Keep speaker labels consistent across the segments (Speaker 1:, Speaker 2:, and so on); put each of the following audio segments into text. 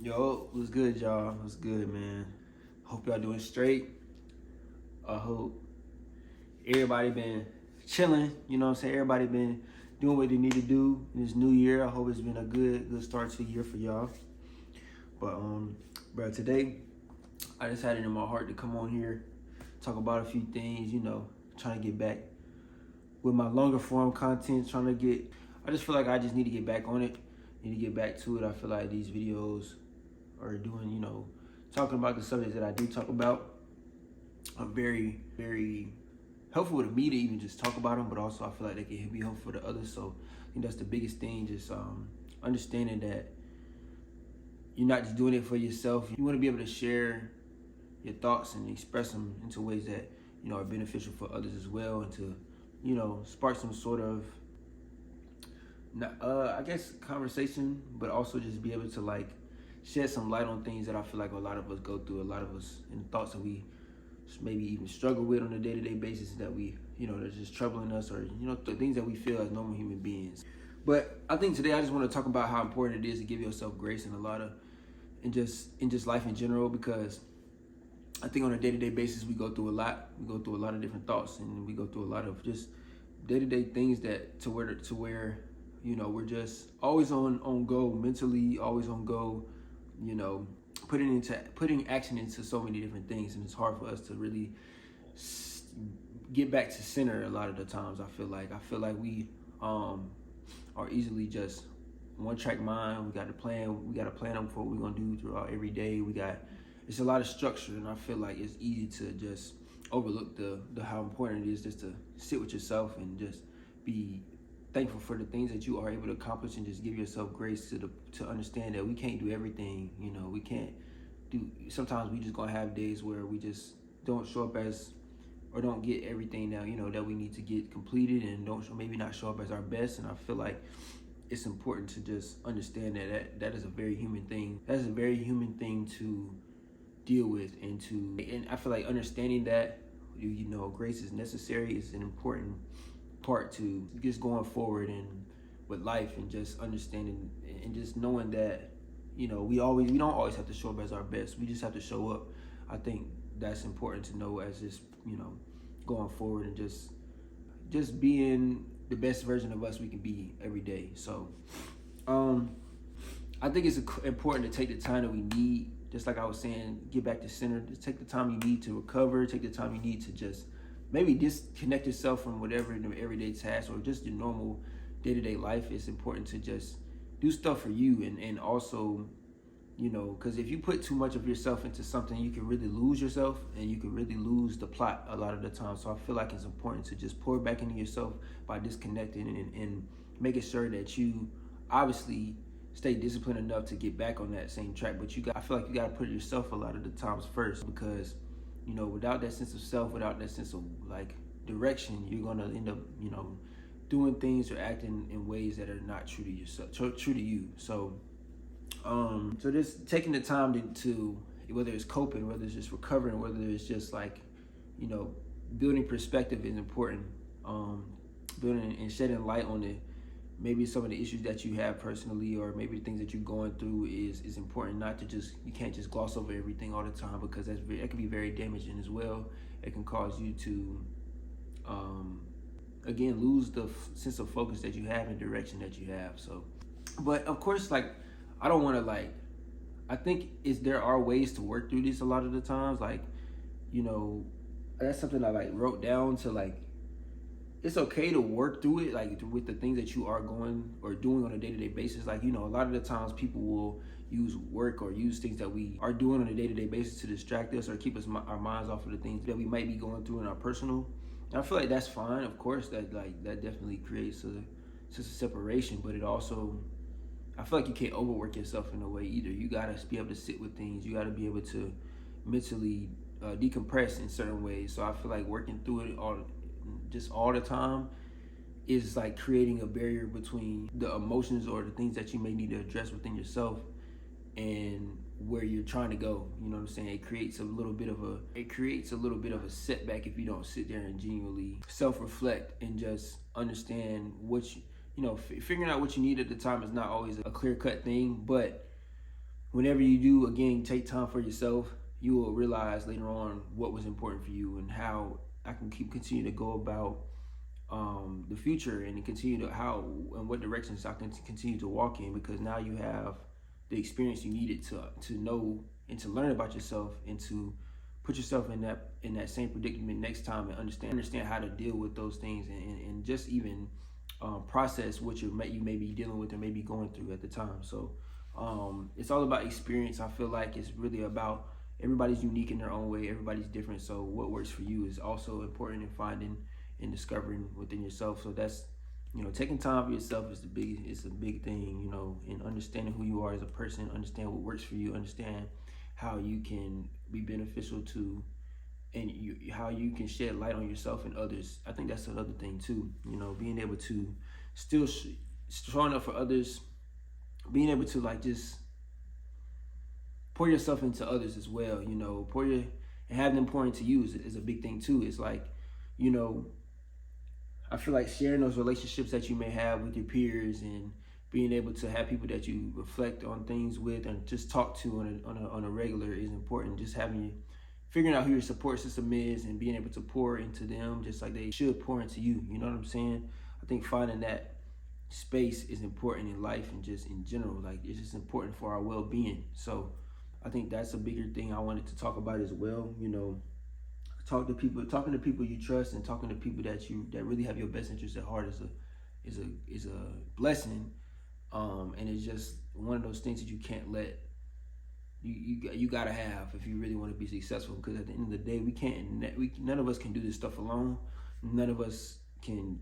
Speaker 1: Yo, what's good, y'all? What's good, man? Hope y'all doing straight. I hope everybody been chilling. You know what I'm saying? Everybody been doing what they need to do in this new year. I hope it's been a good start to the year for y'all. But bro, today I just had it in my heart to come on here, talk about a few things. Trying to get back with my longer form content. I just feel like I just need to get back on it. Need to get back to it. I feel like these videos are doing, talking about the subjects that I do talk about are very, very helpful to me to even just talk about them, but also I feel like they can be helpful to others. So I think that's the biggest thing, just understanding that you're not just doing it for yourself. You want to be able to share your thoughts and express them into ways that, are beneficial for others as well, and to, spark some sort of, I guess, conversation, but also just be able to like shed some light on things that I feel like a lot of us go through, a lot of us, and thoughts that we maybe even struggle with on a day-to-day basis that we, that's just troubling us, or, the things that we feel as normal human beings. But I think today I just want to talk about how important it is to give yourself grace in just life in general, because I think on a day-to-day basis we go through a lot. We go through a lot of different thoughts, and we go through a lot of just day-to-day things that to where we're just always on go mentally, always on go, putting action into so many different things, and it's hard for us to really get back to center a lot of the times. I feel like we are easily just one track mind. We got to plan on what we're gonna do throughout every day. It's a lot of structure, and I feel like it's easy to just overlook the how important it is just to sit with yourself and just be thankful for the things that you are able to accomplish, and just give yourself grace to understand that we can't do everything. We can't do. Sometimes we just gonna have days where we just don't show up as, or don't get everything that we need to get completed, and maybe not show up as our best. And I feel like it's important to just understand that is a very human thing. That is a very human thing to deal with, and I feel like understanding that grace is necessary is an important part to just going forward and with life, and just understanding and just knowing that we don't always have to show up as our best. We just have to show up. I think that's important to know as just going forward, and just being the best version of us we can be every day. So I think it's important to take the time that we need. Just like I was saying, get back to center. Just take the time you need to recover. Take the time you need to just maybe disconnect yourself from whatever the everyday tasks or just your normal day-to-day life. It's important to just do stuff for you, and also, because if you put too much of yourself into something, you can really lose yourself, and you can really lose the plot a lot of the time. So I feel like it's important to just pour back into yourself by disconnecting and making sure that you obviously stay disciplined enough to get back on that same track. But I feel like you got to put yourself a lot of the times first, because without that sense of self, without that sense of like direction, you're gonna end up doing things or acting in ways that are not true to yourself, true to you. So so just taking the time to whether it's coping, whether it's just recovering, whether it's just like building perspective is important. Building and shedding light on it, maybe some of the issues that you have personally, or maybe the things that you're going through is important. Not to you can't just gloss over everything all the time, because that can be very damaging as well. It can cause you to again lose the sense of focus that you have and direction that you have. So, but of course, like, I don't want to I think there are ways to work through this a lot of the times. That's something I wrote down to it's okay to work through it, with the things that you are going or doing on a day-to-day basis. A lot of the times people will use work or use things that we are doing on a day-to-day basis to distract us or keep our minds off of the things that we might be going through in our personal. And I feel like that's fine. Of course, that definitely creates a sense of separation, but it also, I feel like you can't overwork yourself in a way either. You gotta be able to sit with things. You gotta be able to mentally decompress in certain ways. So I feel like working through it all the time is creating a barrier between the emotions or the things that you may need to address within yourself and where you're trying to go. You know what I'm saying? It creates a little bit of a setback if you don't sit there and genuinely self-reflect and just understand what figuring out what you need at the time is not always a clear-cut thing, but whenever you do, again, take time for yourself, you will realize later on what was important for you and how I can continue to go about the future and continue to how and what directions I can continue to walk in, because now you have the experience you needed to know and to learn about yourself and to put yourself in that same predicament next time and understand how to deal with those things and just even process what you may be dealing with or maybe going through at the time. So it's all about experience. I feel like it's really about everybody's unique in their own way. Everybody's different. So what works for you is also important in finding and discovering within yourself. So that's, taking time for yourself is it's a big thing, in understanding who you are as a person, understand what works for you, understand how you can be beneficial to, and how you can shed light on yourself and others. I think that's another thing too, being able to still showing up for others, being able to like just pour yourself into others as well, and have them pour into you is a big thing too. It's like, I feel like sharing those relationships that you may have with your peers and being able to have people that you reflect on things with and just talk to on a regular is important. Just figuring out who your support system is and being able to pour into them just like they should pour into you. You know what I'm saying? I think finding that space is important in life and just in general. Like, it's just important for our well-being. So I think that's a bigger thing I wanted to talk about as well. Talking to people you trust and talking to people that really have your best interest at heart is a blessing. And it's just one of those things that you can't let, you gotta have if you really want to be successful, because at the end of the day, none of us can do this stuff alone. None of us can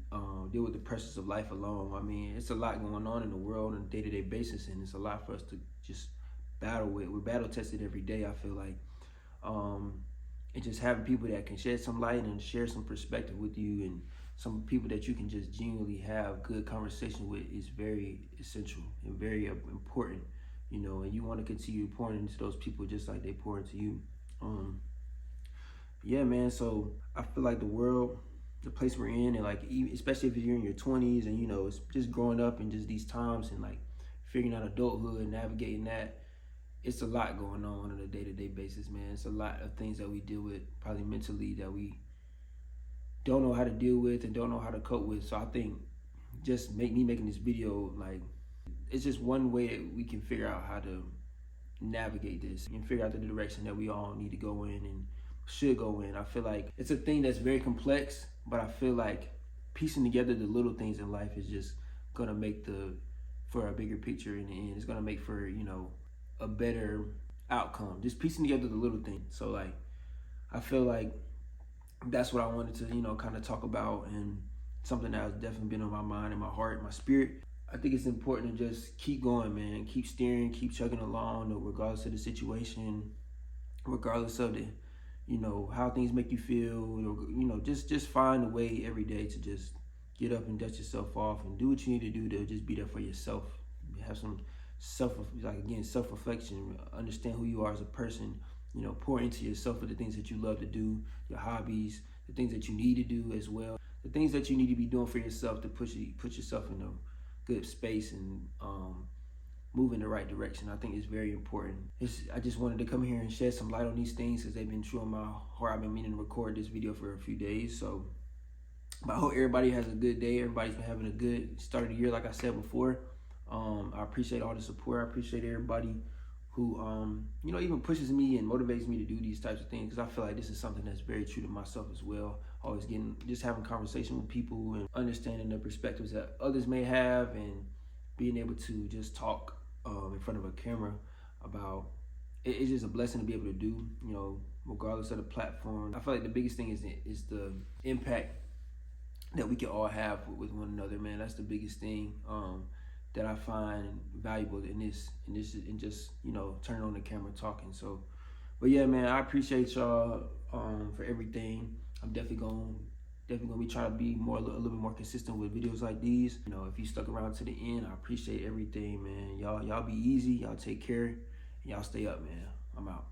Speaker 1: deal with the pressures of life alone. I mean, it's a lot going on in the world on a day-to-day basis, and it's a lot for us to just battle with. We're battle tested every day, I feel like. And just having people that can shed some light and share some perspective with you, and some people that you can just genuinely have good conversation with, is very essential and very important, and you want to continue pouring into those people just like they pour into you. Yeah, man, so I feel like the place we're in, and like, especially if you're in your 20s and, it's just growing up and just these times and like figuring out adulthood and navigating that, it's a lot going on a day-to-day basis, man. It's a lot of things that we deal with probably mentally that we don't know how to deal with and don't know how to cope with. So I think just making this video, like, it's just one way that we can figure out how to navigate this and figure out the direction that we all need to go in and should go in. I feel like it's a thing that's very complex, but I feel like piecing together the little things in life is just gonna make for a bigger picture in the end. It's gonna make for, a better outcome, just piecing together the little things. So like, I feel like that's what I wanted to, kind of talk about, and something that has definitely been on my mind and my heart, my spirit. I think it's important to just keep going, man, keep steering, keep chugging along, regardless of the situation, regardless of the, how things make you feel, just find a way every day to just get up and dust yourself off and do what you need to do to just be there for yourself. Have some self-reflection, understand who you are as a person, pour into yourself with the things that you love to do, your hobbies, the things that you need to do as well, the things that you need to be doing for yourself to put yourself in a good space and move in the right direction. I think it's very important. I just wanted to come here and shed some light on these things because they've been true on my heart. I've been meaning to record this video for a few days. So I hope everybody has a good day. Everybody's been having a good start of the year, like I said before. I appreciate all the support. I appreciate everybody who, even pushes me and motivates me to do these types of things, because I feel like this is something that's very true to myself as well. Always just having conversation with people and understanding the perspectives that others may have, and being able to just talk in front of a camera about it. It's just a blessing to be able to do, regardless of the platform. I feel like the biggest thing is the impact that we can all have with one another, man. That's the biggest thing that I find valuable in this and just, turning on the camera talking. So, but yeah, man, I appreciate y'all for everything. I'm definitely gonna be trying to be a little bit more consistent with videos like these. If you stuck around to the end, I appreciate everything, man. Y'all be easy, y'all take care, and y'all stay up, man. I'm out.